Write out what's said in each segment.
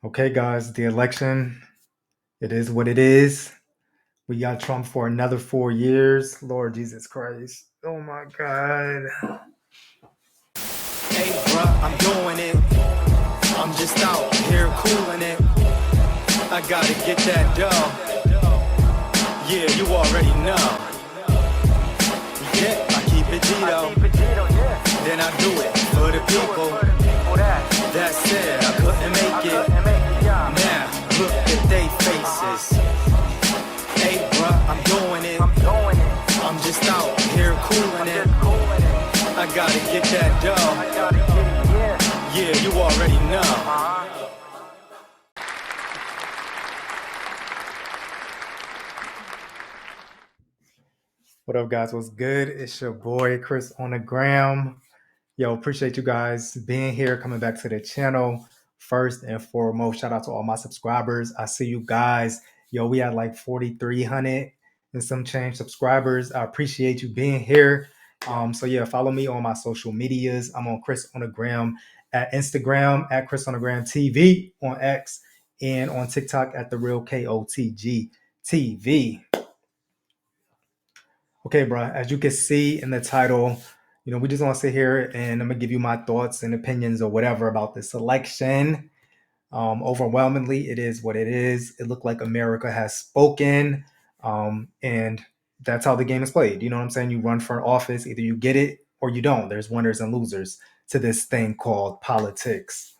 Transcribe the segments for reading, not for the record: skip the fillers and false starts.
Okay, guys, the election, it is what it is. We got Trump for another 4 years. Lord Jesus Christ. Oh my God. Hey, bruh, I'm doing it. I'm just out here cooling it. I gotta get that dough. Yeah, you already know. Yeah, I keep it Gito. Then I do it for the people. That said, I couldn't make it. Now, look at they faces. Hey, bruh, I'm doing it. I'm just out here cooling it. I gotta get that dough. Yeah, you already know. What up, guys? What's good? It's your boy, Chris on the gram. Yo, appreciate you guys being here, coming back to the channel. First and foremost, shout out to all my subscribers. I see you guys. Yo, we had like 4,300 and some change subscribers. I appreciate you being here. So yeah, follow me on my social medias. I'm on Chris on the gram at Instagram at Chris on the gram TV on X and on TikTok at the real KOTG TV. Okay, bro. As you can see in the title, we just want to sit here and I'm gonna give you my thoughts and opinions or whatever about this election. Overwhelmingly, it is what it is. It looked like America has spoken, and that's how the game is played. You know what I'm saying? You run for office, either you get it or you don't. There's winners and losers to this thing called politics.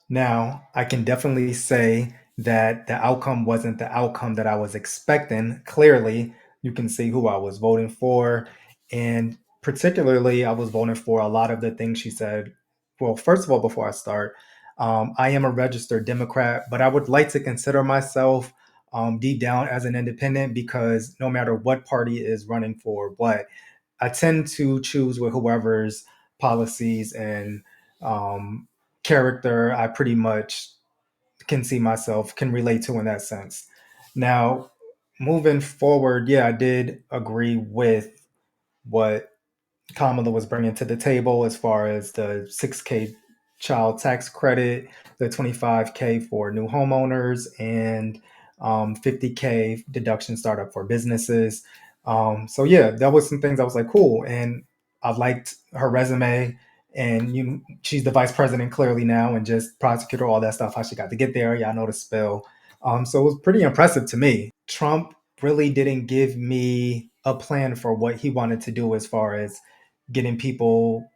Now, I can definitely say that the outcome wasn't the outcome that I was expecting. Clearly, you can see who I was voting for. And particularly, I was voting for a lot of the things she said. Well, first of all, before I start, I am a registered Democrat, but I would like to consider myself deep down as an independent because no matter what party is running for what, I tend to choose with whoever's policies and um, character I pretty much can see myself, can relate to in that sense. Now, moving forward, yeah, I did agree with what Kamala was bringing to the table as far as the 6K child tax credit, the 25K for new homeowners, and 50K deduction startup for businesses. So yeah, that was some things I was like, cool, and I liked her resume. And she's the vice president clearly now, and just prosecutor, all that stuff. How she got to get there, yeah, I know the spill. So it was pretty impressive to me. Trump really didn't give me a plan for what he wanted to do as far as getting people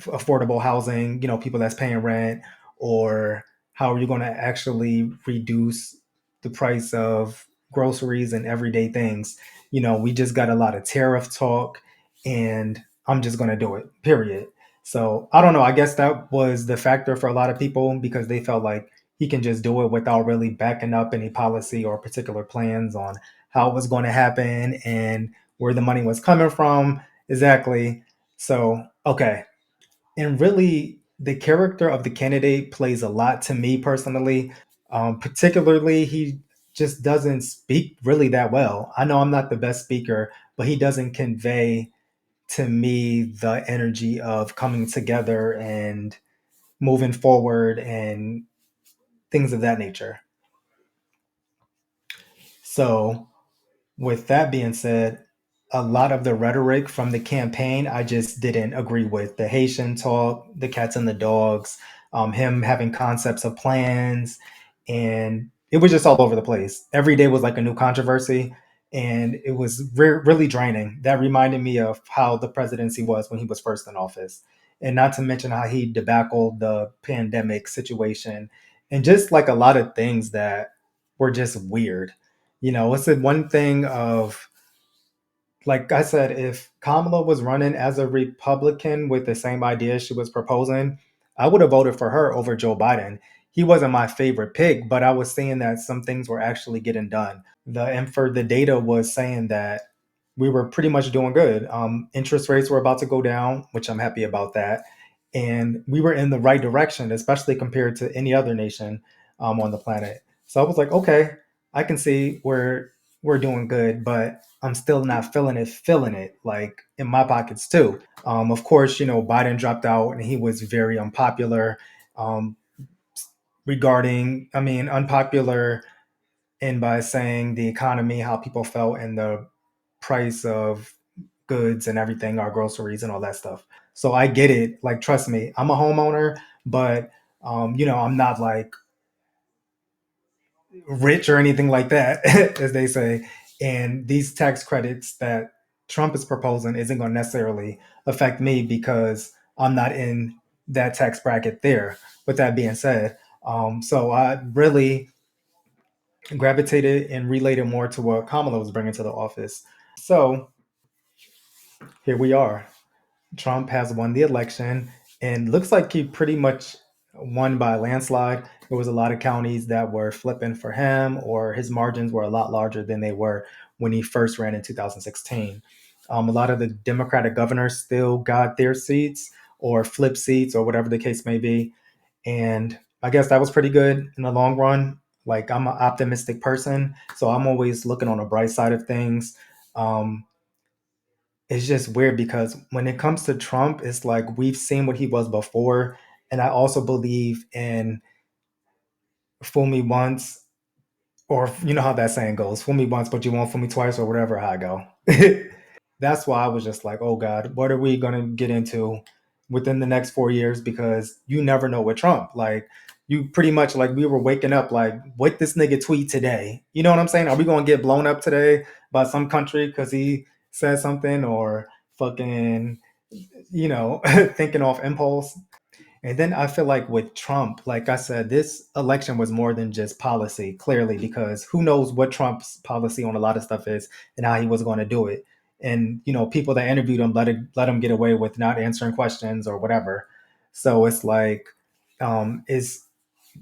affordable housing, people that's paying rent, or how are you going to actually reduce the price of groceries and everyday things. We just got a lot of tariff talk, and I'm just going to do it, period. So I don't know. I guess that was the factor for a lot of people because they felt like he can just do it without really backing up any policy or particular plans on how it was going to happen and where the money was coming from. Exactly. So, okay, and really the character of the candidate plays a lot to me personally. Particularly, he just doesn't speak really that well. I know I'm not the best speaker, but he doesn't convey to me the energy of coming together and moving forward and things of that nature. So with that being said, a lot of the rhetoric from the campaign I just didn't agree with. The Haitian talk, the cats and the dogs, him having concepts of plans, and it was just all over the place. Every day was like a new controversy, and it was really draining. That reminded me of how the presidency was when he was first in office, and not to mention how he debacled the pandemic situation, and just like a lot of things that were just weird. It's the one thing of, like I said, if Kamala was running as a Republican with the same ideas she was proposing, I would have voted for her over Joe Biden. He wasn't my favorite pick, but I was seeing that some things were actually getting done. The data was saying that we were pretty much doing good. Interest rates were about to go down, which I'm happy about that, and we were in the right direction, especially compared to any other nation on the planet. So I was like, okay, I can see where we're doing good, but I'm still not feeling it like in my pockets too. Of course, Biden dropped out and he was very unpopular. Um, regarding, I mean, unpopular in by saying the economy, how people felt, and the price of goods and everything, our groceries and all that stuff. So I get it. Like, trust me, I'm a homeowner, but I'm not like rich or anything like that, as they say. And these tax credits that Trump is proposing isn't going to necessarily affect me because I'm not in that tax bracket there. With that being said, so I really gravitated and related more to what Kamala was bringing to the office. So here we are. Trump has won the election and looks like he pretty much won by a landslide. There was a lot of counties that were flipping for him, or his margins were a lot larger than they were when he first ran in 2016. A lot of the Democratic governors still got their seats or flip seats or whatever the case may be. And I guess that was pretty good in the long run. Like, I'm an optimistic person, so I'm always looking on the bright side of things. Um, it's just weird because when it comes to Trump, it's like we've seen what he was before. And I also believe in fool me once, or you know how that saying goes, fool me once, but you won't fool me twice, or whatever, how I go. That's why I was just like, oh God, what are we going to get into within the next 4 years? Because you never know with Trump. Like, you pretty much, like, we were waking up like, what this nigga tweet today? You know what I'm saying? Are we going to get blown up today by some country because he said something, or fucking, thinking off impulse? And then I feel like with Trump, like I said, this election was more than just policy, clearly, because who knows what Trump's policy on a lot of stuff is and how he was going to do it. And people that interviewed him let him get away with not answering questions or whatever. So it's like, is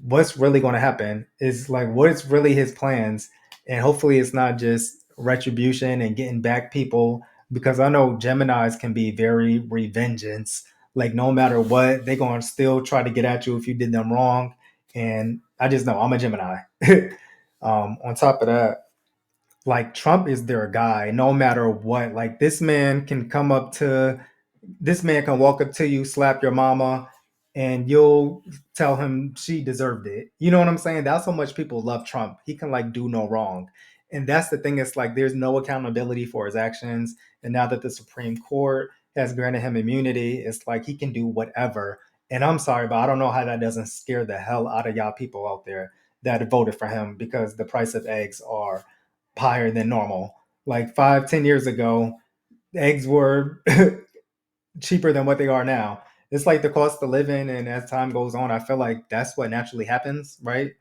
what's really going to happen? Is like, what is really his plans? And hopefully, it's not just retribution and getting back people, because I know Gemini's can be very revengeance. Like, no matter what, they're going to still try to get at you if you did them wrong. And I just know I'm a Gemini. On top of that, like, Trump is their guy no matter what. Like, this man can walk up to you, slap your mama, and you'll tell him she deserved it. You know what I'm saying? That's how much people love Trump. He can, like, do no wrong. And that's the thing. It's like there's no accountability for his actions. And now that the Supreme Court has granted him immunity, it's like he can do whatever. And I'm sorry, but I don't know how that doesn't scare the hell out of y'all people out there that voted for him, because the price of eggs are higher than normal. Like 5, 10 years ago, eggs were cheaper than what they are now. It's like the cost of living, and as time goes on, I feel like that's what naturally happens, right?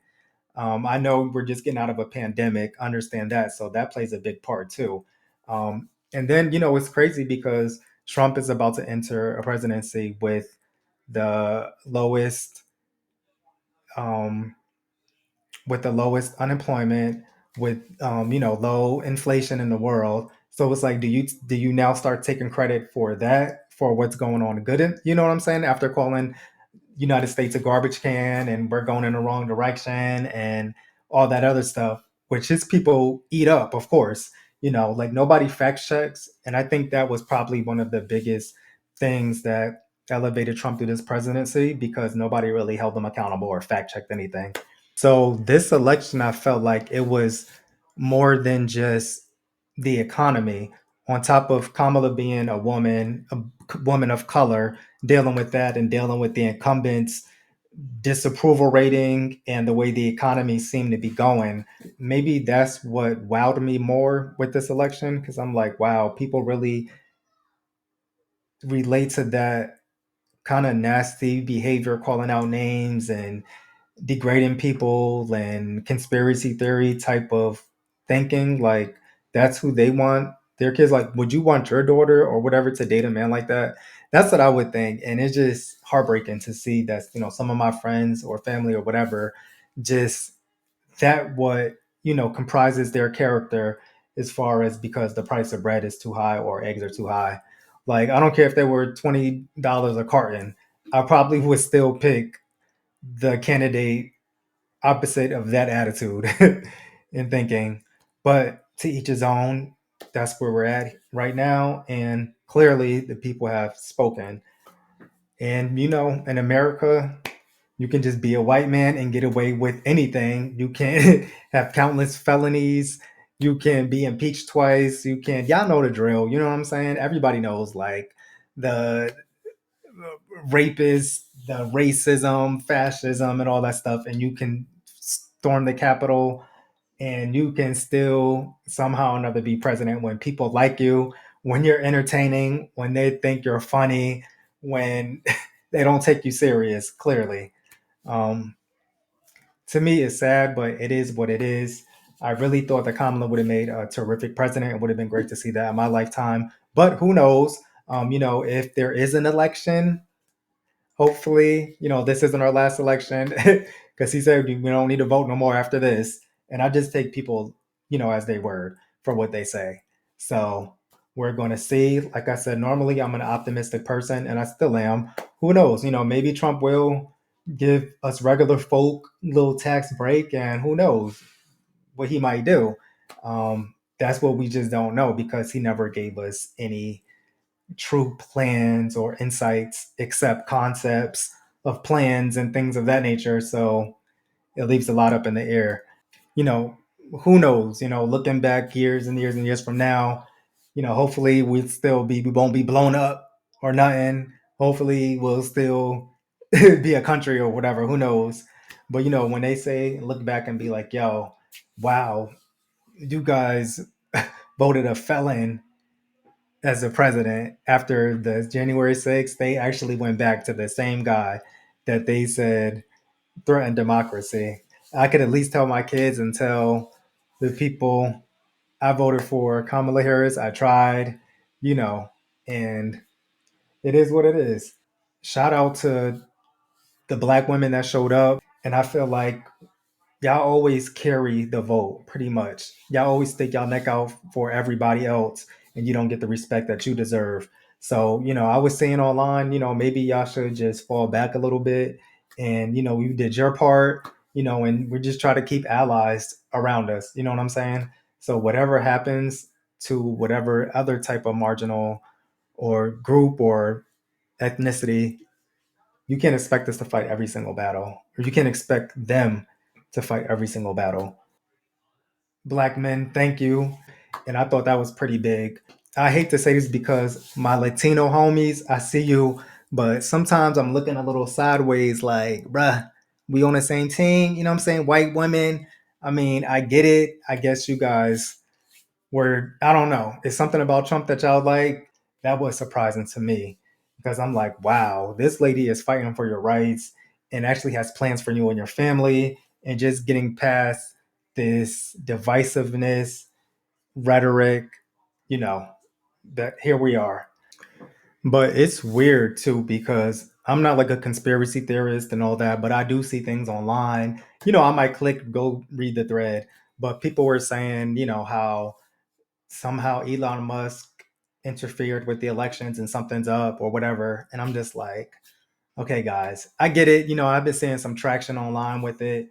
I know we're just getting out of a pandemic, understand that, so that plays a big part too. And then it's crazy because Trump is about to enter a presidency with the lowest um, unemployment, with low inflation in the world. So it's like, do you now start taking credit for that, for what's going on good you know what I'm saying, after calling United States a garbage can and we're going in the wrong direction and all that other stuff, which his people eat up, of course. Like, nobody fact checks. And I think that was probably one of the biggest things that elevated Trump through this presidency, because nobody really held him accountable or fact checked anything. So this election, I felt like it was more than just the economy. On top of Kamala being a woman of color, dealing with that and dealing with the incumbents' disapproval rating and the way the economy seemed to be going, maybe that's what wowed me more with this election, because I'm like, wow, people really relate to that kind of nasty behavior, calling out names and degrading people and conspiracy theory type of thinking. Like, that's who they want their kids. Like, would you want your daughter or whatever to date a man like that? That's what I would think. And it's just heartbreaking to see that, some of my friends or family or whatever, just that what, comprises their character, as far as because the price of bread is too high or eggs are too high. Like, I don't care if they were $20 a carton, I probably would still pick the candidate opposite of that attitude and thinking. But to each his own. That's where we're at right now. And clearly, the people have spoken. And, in America, You can just be a white man and get away with anything. You can have countless felonies. You can be impeached twice. You can, y'all know the drill. You know what I'm saying? Everybody knows like the rapists, the racism, fascism, and all that stuff. And you can storm the Capitol and you can still somehow or another be president when people like you, when you're entertaining, when they think you're funny, when they don't take you serious, clearly. Um, to me, it's sad, but it is what it is. I really thought that Kamala would have made a terrific president. It would have been great to see that in my lifetime. But who knows? If there is an election, hopefully, this isn't our last election because he said we don't need to vote no more after this. And I just take people, as they word for what they say. So we're going to see. Like I said, normally I'm an optimistic person and I still am. Who knows? Maybe Trump will give us regular folk a little tax break and who knows what he might do. That's what we just don't know because he never gave us any true plans or insights except concepts of plans and things of that nature. So it leaves a lot up in the air. You know, who knows? Looking back years and years and years from now, hopefully we won't be blown up or nothing. Hopefully we'll still be a country or whatever. Who knows? But when they say look back and be like, yo, wow, you guys voted a felon as a president after the January 6th, they actually went back to the same guy that they said threatened democracy. I could at least tell my kids and tell the people I voted for Kamala Harris. I tried, you know, and it is what it is. Shout out to the black women that showed up. And I feel like y'all always carry the vote pretty much. Y'all always stick y'all neck out for everybody else and you don't get the respect that you deserve. So, I was saying online, maybe y'all should just fall back a little bit and, you did your part, and we just try to keep allies around us. You know what I'm saying? So whatever happens to whatever other type of marginal or group or ethnicity, you can't expect us to fight every single battle, or you can't expect them to fight every single battle. Black men, thank you. And I thought that was pretty big. I hate to say this because my Latino homies, I see you, but sometimes I'm looking a little sideways like, bruh, we on the same team. You know what I'm saying? White women. I mean, I get it. I guess you guys where I don't know. It's something about Trump that y'all like. That was surprising to me because I'm like, wow, this lady is fighting for your rights and actually has plans for you and your family and just getting past this divisiveness, rhetoric, you know, that here we are. But it's weird too because I'm not like a conspiracy theorist and all that, but I do see things online. I might click, go read the thread, but people were saying, how somehow Elon Musk interfered with the elections and something's up or whatever. And I'm just like, okay, guys, I get it. I've been seeing some traction online with it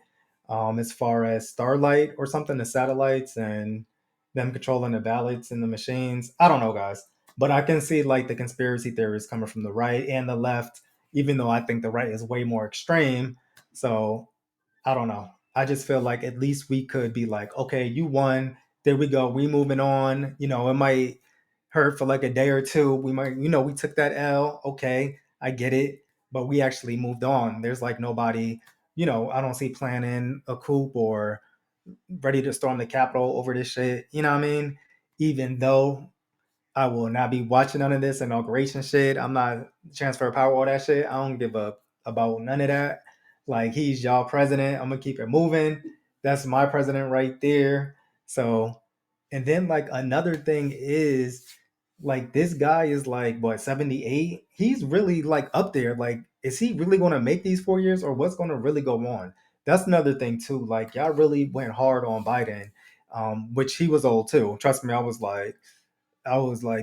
as far as Starlight or something, the satellites and them controlling the ballots and the machines. I don't know, guys. But I can see like the conspiracy theories coming from the right and the left, even though I think the right is way more extreme. So I don't know. I just feel like at least we could be like, okay, you won. There we go. We moving on. It might hurt for like a day or two. We might, we took that L. Okay, I get it. But we actually moved on. There's like nobody, I don't see planning a coup or ready to storm the Capitol over this shit. You know what I mean? Even though I will not be watching none of this inauguration shit. I'm not transfer of power, all that shit. I don't give up about none of that. Like he's y'all president. I'm gonna keep it moving. That's my president right there. So, and then like another thing is like this guy is like what 78. He's really like up there. Like, is he really gonna make these 4 years or what's gonna really go on? That's another thing too. Like y'all really went hard on Biden, which he was old too. Trust me, I was like,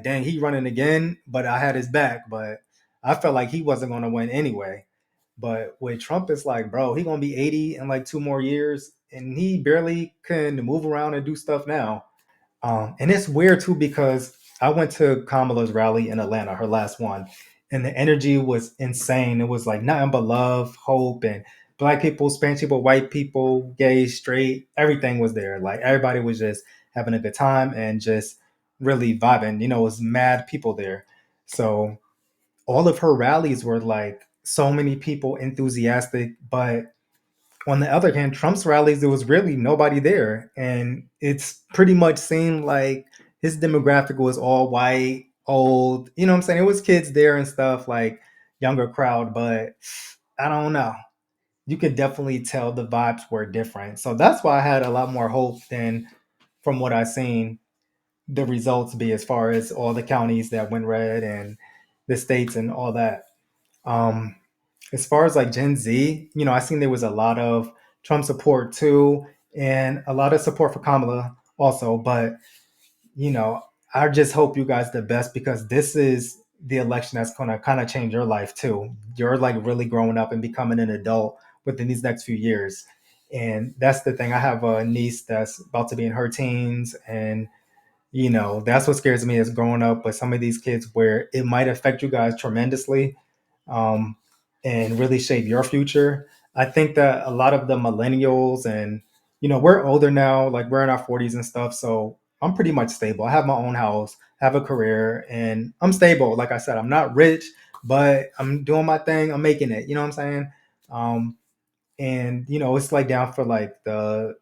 dang, he running again, but I had his back. But I felt like he wasn't going to win anyway. But with Trump, it's like, bro, he gonna be 80 in like 2 more years, and he barely can move around and do stuff now. And it's weird too because I went to Kamala's rally in Atlanta, her last one, and the energy was insane. It was like nothing but love, hope, and black people, Spanish people, white people, gay, straight, everything was there. Like everybody was just having a good time and just really vibing. You know, it was mad people there. So all of her rallies were like so many people enthusiastic, but on the other hand, Trump's rallies, there was really nobody there. And it's pretty much seemed like his demographic was all white, old, you know what I'm saying? It was kids there and stuff, like younger crowd, but I don't know. You could definitely tell the vibes were different. So that's why I had a lot more hope than from what I seen the results be as far as all the counties that went red and the states and all that. Um, as far as like Gen Z, you know, I seen there was a lot of Trump support too, and a lot of support for Kamala also. But you know, I just hope you guys the best because this is the election that's gonna kind of change your life too. You're like really growing up and becoming an adult within these next few years. And that's the thing. I have a niece that's about to be in her teens, and you know, that's what scares me is growing up with some of these kids where it might affect you guys tremendously, um, and really shape your future. I think that a lot of the millennials and, you know, we're older now, like we're in our 40s and stuff. So I'm pretty much stable. I have my own house, have a career, and I'm stable. Like I said, I'm not rich, but I'm doing my thing. I'm making it. You know what I'm saying? Um, and, you know, it's like down for like the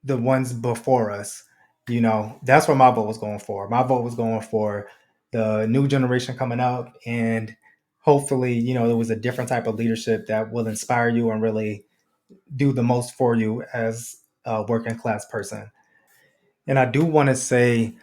ones before us. You know, that's what my vote was going for. My vote was going for the new generation coming up, and hopefully, you know, there was a different type of leadership that will inspire you and really do the most for you as a working class person. And I do want to say,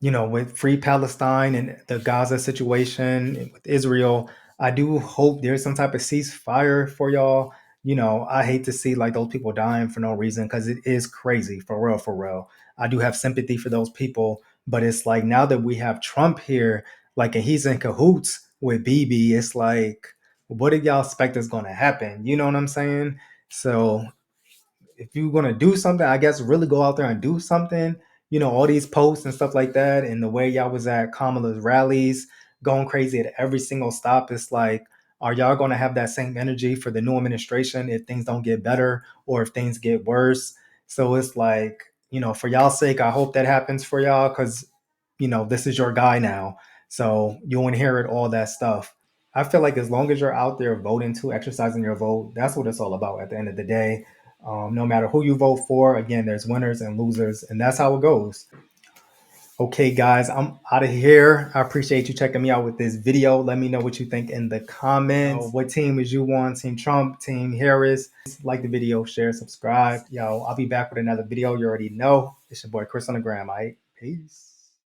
you know, with Free Palestine and the Gaza situation with Israel, I do hope there's some type of ceasefire for y'all. You know, I hate to see like those people dying for no reason because it is crazy for real, for real. I do have sympathy for those people, but it's like now that we have Trump here, like, and he's in cahoots with Bibi, it's like, what do y'all expect is going to happen? You know what I'm saying? So if you're gonna do something, I guess really go out there and do something. You know, all these posts and stuff like that, and the way y'all was at Kamala's rallies, going crazy at every single stop. It's like, are y'all gonna have that same energy for the new administration if things don't get better or if things get worse? So it's like, you know, for y'all's sake, I hope that happens for y'all because, you know, this is your guy now. So you'll inherit all that stuff. I feel like as long as you're out there voting to exercising your vote, that's what it's all about at the end of the day. No matter who you vote for, again, there's winners and losers, and that's how it goes. Okay, guys, I'm out of here. I appreciate you checking me out with this video. Let me know what you think in the comments. What team is you on? Team Trump, Team Harris? Like the video, share, subscribe. Yo, I'll be back with another video. You already know. It's your boy Chris on the gram. All right, peace.